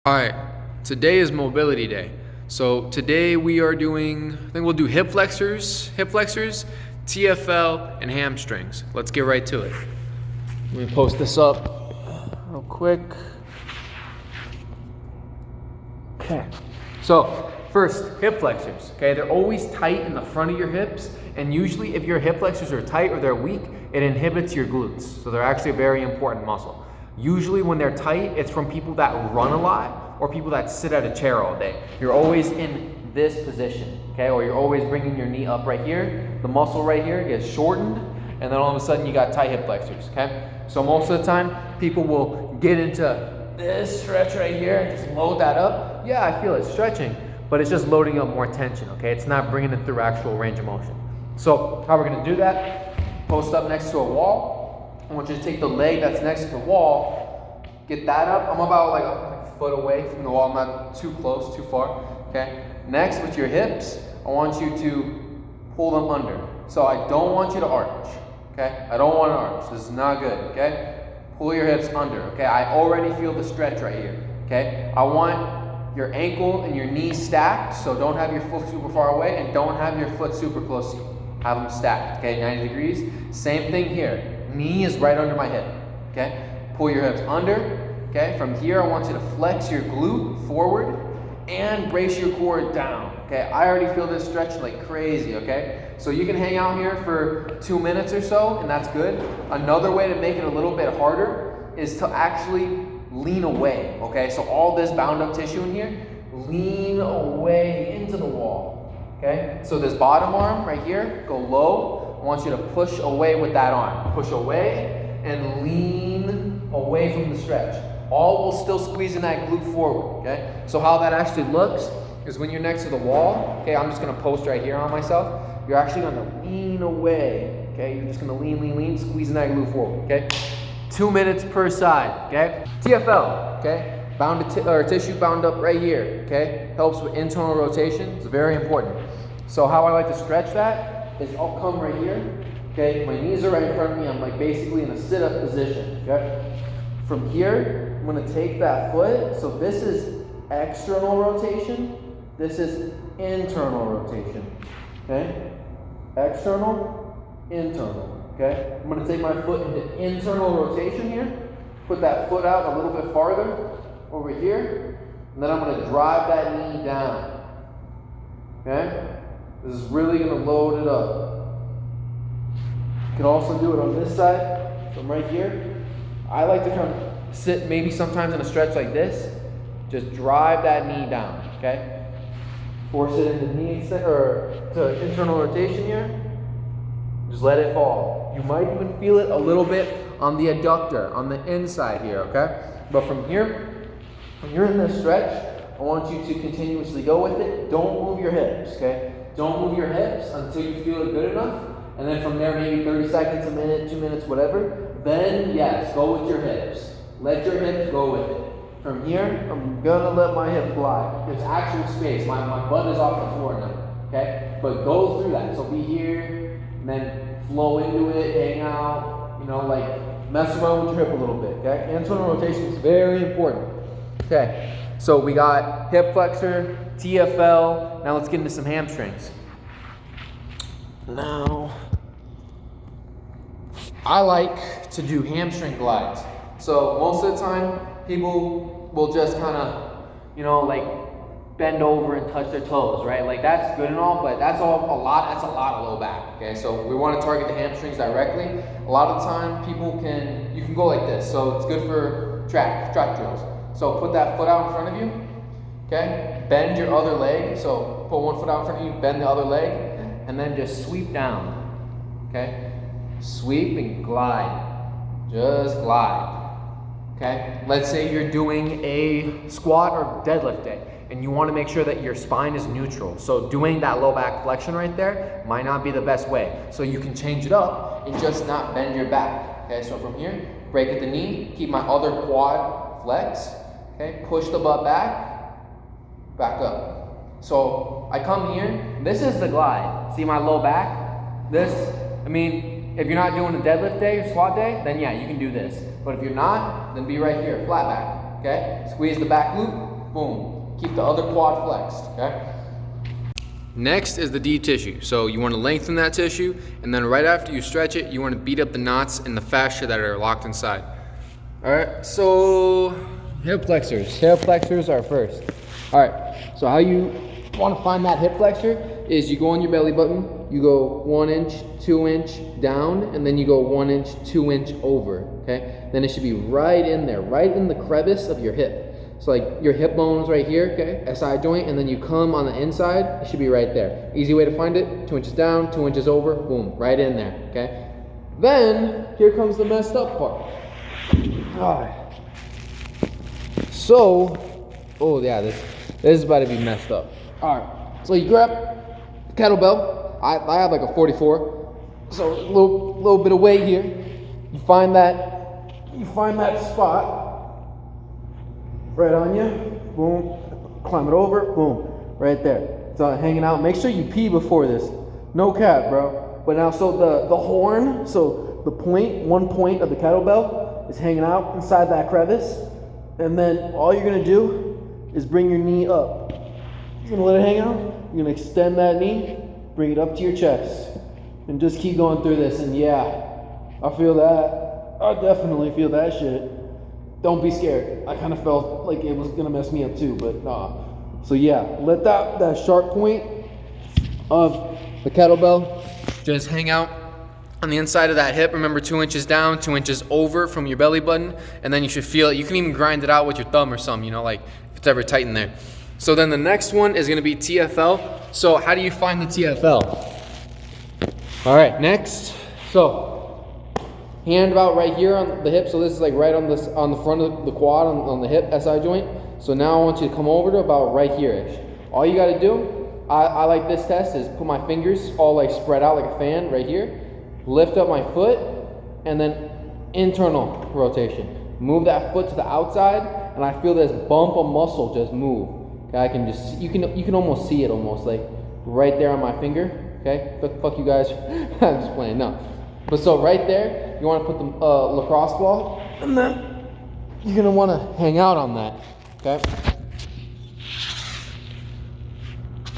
All right, today is mobility day. So today we are doing, I think we'll do hip flexors, TFL, and hamstrings. Let's get right to it. Let me post this up real quick. Okay, so first, hip flexors, okay? They're always tight in the front of your hips, and usually if your hip flexors are tight or they're weak, it inhibits your glutes. So they're actually a very important muscle. Usually when they're tight, it's from people that run a lot or people that sit at a chair all day. You're always in this position, okay? Or you're always bringing your knee up right here. The muscle right here gets shortened, and then all of a sudden you got tight hip flexors, okay? So most of the time, people will get into this stretch right here and just load that up. Yeah, I feel it stretching, but it's just loading up more tension, okay? It's not bringing it through actual range of motion. So how we're gonna do that, post up next to a wall. I want you to take the leg that's next to the wall, get that up. I'm about like a foot away from the wall. I'm not too close, too far, okay? Next, with your hips, I want you to pull them under. So I don't want you to arch, okay? I don't want to arch. This is not good, okay? Pull your hips under, okay? I already feel the stretch right here, okay? I want your ankle and your knee stacked, so don't have your foot super far away and don't have your foot super close to you. Have them stacked, okay? 90 degrees. Same thing here. Knee is right under my hip, okay? Pull your hips under, okay? From here, I want you to flex your glute forward and brace your core down, okay? I already feel this stretch like crazy, okay? So you can hang out here for 2 minutes or so, and that's good. Another way to make it a little bit harder is to actually lean away, okay? So all this bound up tissue in here, lean away into the wall, okay? So this bottom arm right here, go low. I want you to push away with that arm. Push away and lean away from the stretch. All will still squeeze in that glute forward, okay? So how that actually looks is when you're next to the wall, okay, I'm just gonna post right here on myself. You're actually gonna lean away, okay? You're just gonna lean, squeezing that glute forward, okay? 2 minutes per side, okay? TFL, okay? Tissue bound up right here, okay? Helps with internal rotation. It's very important. So how I like to stretch that is I'll come right here, okay? My knees are right in front of me. I'm like basically in a sit-up position, okay? From here, I'm gonna take that foot. So this is external rotation. This is internal rotation, okay? External, internal, okay? I'm gonna take my foot into internal rotation here. Put that foot out a little bit farther over here. And then I'm gonna drive that knee down, okay? This is really gonna load it up. You can also do it on this side, from right here. I like to kind of sit maybe sometimes in a stretch like this. Just drive that knee down, okay? Force it into knee or to internal rotation here. Just let it fall. You might even feel it a little bit on the adductor, on the inside here, okay? But from here, when you're in this stretch, I want you to continuously go with it. Don't move your hips, okay? Don't move your hips until you feel it good enough. And then from there, maybe 30 seconds, a minute, 2 minutes, whatever. Then, yes, go with your hips. Let your hips go with it. From here, I'm gonna let my hips glide. There's actual space. My butt is off the floor now, okay? But go through that. So be here, and then flow into it, hang out, you know, like mess around with your hip a little bit, okay? Internal rotation is very important. Okay, so we got hip flexor, TFL. Now let's get into some hamstrings. Now, I like to do hamstring glides. So most of the time, people will just kind of, you know, like bend over and touch their toes, right? Like that's good and all, but that's a lot of low back, okay? So we want to target the hamstrings directly. A lot of the time, you can go like this. So it's good for track drills. So put that foot out in front of you, okay? Bend your other leg. So put one foot out in front of you, bend the other leg, and then just sweep down, okay? Sweep and glide. Just glide, okay? Let's say you're doing a squat or deadlift day, and you want to make sure that your spine is neutral. So doing that low back flexion right there might not be the best way. So you can change it up and just not bend your back, okay? So from here, break at the knee, keep my other quad flex, okay? Push the butt back up. So I come here, this is the glide. See my low back? If you're not doing a deadlift day or squat day, then yeah, you can do this. But if you're not, then be right here, flat back, okay? Squeeze the back glute, boom. Keep the other quad flexed, okay? Next is the deep tissue. So you want to lengthen that tissue, and then right after you stretch it, you want to beat up the knots in the fascia that are locked inside. All right, so hip flexors. Hip flexors are first. All right, so how you want to find that hip flexor is you go on your belly button, you go 1 inch, 2 inch down, and then you go 1 inch, 2 inch over, okay? Then it should be right in there, right in the crevice of your hip. So like your hip bone's right here, okay, SI joint, and then you come on the inside, it should be right there. Easy way to find it, 2 inches down, 2 inches over, boom, right in there, okay? Then, here comes the messed up part. All right. So, oh yeah, this is about to be messed up. All right, so you grab the kettlebell. I have like a 44, so a little bit of weight here. You find that spot. Right on you, boom, climb it over, boom, right there. It's hanging out. Make sure you pee before this. No cap, bro. But now, so the horn, so the point, one point of the kettlebell is hanging out inside that crevice. And then all you're gonna do is bring your knee up. You're gonna let it hang out. You're gonna extend that knee, bring it up to your chest, and just keep going through this. And yeah, I feel that. I definitely feel that shit. Don't be scared. I kind of felt like it was gonna mess me up too, but nah. So yeah, let that sharp point of the kettlebell just hang out on the inside of that hip. Remember, 2 inches down, 2 inches over from your belly button, and then you should feel it. You can even grind it out with your thumb or something, you know, like if it's ever tight in there. So then the next one is gonna be TFL. So how do you find the TFL? All right, next. So hand about right here on the hip. So this is like right on the front of the quad on the hip SI joint. So now I want you to come over to about right here-ish. All you gotta do, I like this test, is put my fingers all like spread out like a fan right here. Lift up my foot, and then internal rotation. Move that foot to the outside, and I feel this bump of muscle just move. Okay, I can just, you can almost see it almost like right there on my finger. Okay, fuck you guys. I'm just playing, no. But so right there, you want to put the lacrosse ball, and then you're gonna want to hang out on that. Okay.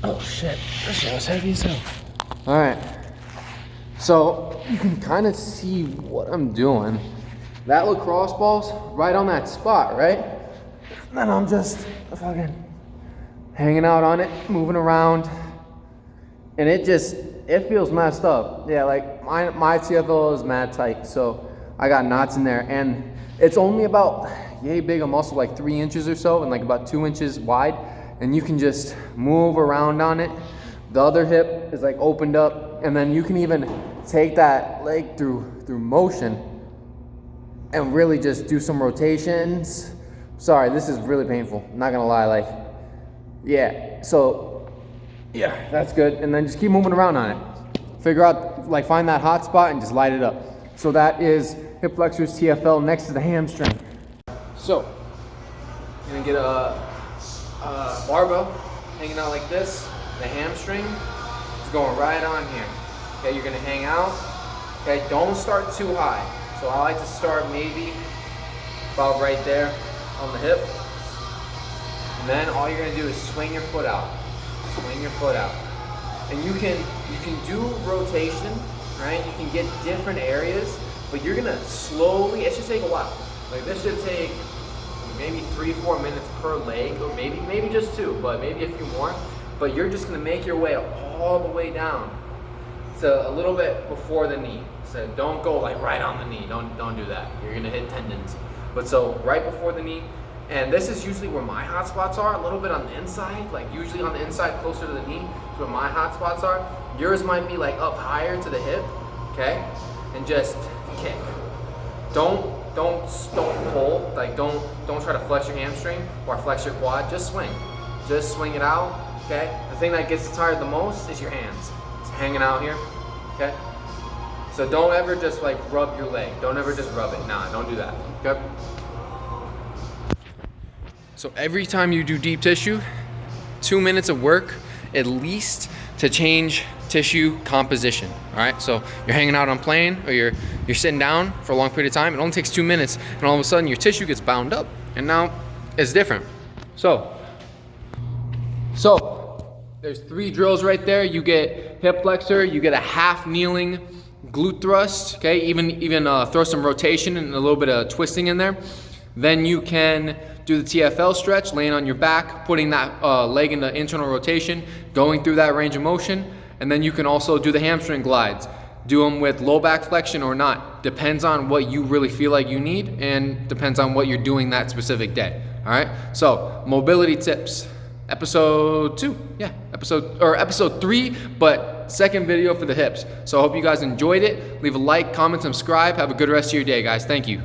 Oh shit, this shit was heavy as hell. All right. So you can kind of see what I'm doing. That lacrosse ball's right on that spot, right? And then I'm just fucking hanging out on it, moving around, and it feels messed up. Yeah, like my TFL is mad tight, so I got knots in there, and it's only about yay big a muscle, like 3 inches or so, and like about 2 inches wide, and you can just move around on it. The other hip is like opened up, and then you can even take that leg through motion and really just do some rotations. Sorry, this is really painful, I'm not gonna lie. Like, yeah, so yeah, that's good. And then just keep moving around on it. Figure out, like, find that hot spot and just light it up. So that is hip flexors TFL next to the hamstring. So you're gonna get a barbell hanging out like this. The hamstring is going right on here. Okay, you're gonna hang out. Okay, don't start too high. So I like to start maybe about right there on the hip. And then all you're gonna do is swing your foot out. Swing your foot out. And you can do rotation, right? You can get different areas, but you're gonna slowly, it should take a while. Like this should take maybe 3-4 minutes per leg, or maybe just 2, but maybe a few more. But you're just gonna make your way all the way down to a little bit before the knee. So don't go like right on the knee. Don't do that. You're gonna hit tendons. But so right before the knee, and this is usually where my hot spots are, a little bit on the inside, like usually on the inside closer to the knee, is where my hot spots are. Yours might be like up higher to the hip, okay? And just kick. Don't pull, like don't try to flex your hamstring or flex your quad, just swing. Just swing it out, okay? The thing that gets tired the most is your hands. It's hanging out here, okay? So don't ever just like rub your leg. Don't ever just rub it. Nah, don't do that, okay? So every time you do deep tissue, 2 minutes of work at least to change tissue composition. All right, so you're hanging out on plane or you're sitting down for a long period of time. It only takes 2 minutes, and all of a sudden your tissue gets bound up, and now it's different. So So there's 3 drills right there. You get hip flexor, you get a half kneeling glute thrust, okay? Even throw some rotation and a little bit of twisting in there. Then you can do the TFL stretch, laying on your back, putting that leg into internal rotation, going through that range of motion. And then you can also do the hamstring glides. Do them with low back flexion or not. Depends on what you really feel like you need and depends on what you're doing that specific day. All right, so mobility tips. Episode 2, yeah, episode 3, but second video for the hips. So I hope you guys enjoyed it. Leave a like, comment, subscribe. Have a good rest of your day, guys. Thank you.